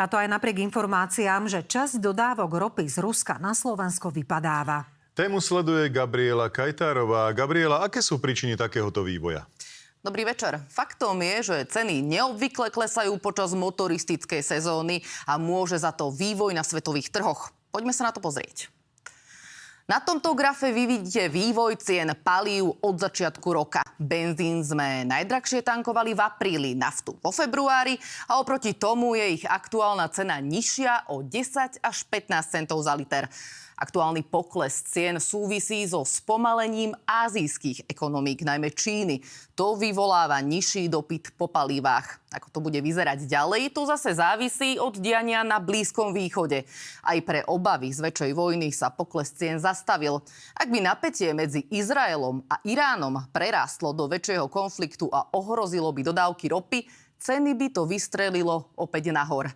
A to aj napriek informáciám, že časť dodávok ropy z Ruska na Slovensko vypadáva. Tému sleduje Gabriela Kajtárová. Gabriela, aké sú príčiny takéhoto vývoja? Dobrý večer. Faktom je, že ceny neobvykle klesajú počas motoristickej sezóny a môže za to vývoj na svetových trhoch. Poďme sa na to pozrieť. Na tomto grafe vy vidíte vývoj cien palív od začiatku roka. Benzín sme najdrahšie tankovali v apríli, naftu vo februári a oproti tomu je ich aktuálna cena nižšia o 10 až 15 centov za liter. Aktuálny pokles cien súvisí so spomalením ázijských ekonomík, najmä Číny. To vyvoláva nižší dopyt po palivách. Ako to bude vyzerať ďalej, to zase závisí od diania na Blízkom východe. Aj pre obavy z väčšej vojny sa pokles cien zastavil. Ak by napätie medzi Izraelom a Iránom prerástlo do väčšieho konfliktu a ohrozilo by dodávky ropy, ceny by to vystrelilo opäť nahor.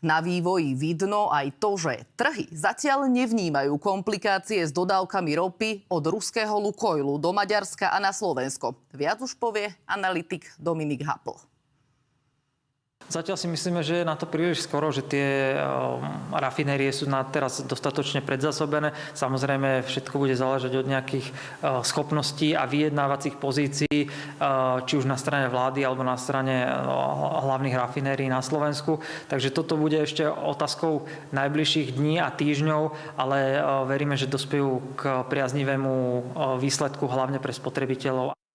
Na vývoji vidno aj to, že trhy zatiaľ nevnímajú komplikácie s dodávkami ropy od ruského Lukoilu do Maďarska a na Slovensko. Viac už povie analytik Dominik Happl. Zatiaľ si myslíme, že je na to príliš skoro, že tie rafinérie sú teraz dostatočne predzásobené. Samozrejme, všetko bude záležať od nejakých schopností a vyjednávacích pozícií, či už na strane vlády alebo na strane hlavných rafinérií na Slovensku. Takže toto bude ešte otázkou najbližších dní a týždňov, ale veríme, že dospejú k priaznivému výsledku hlavne pre spotrebiteľov.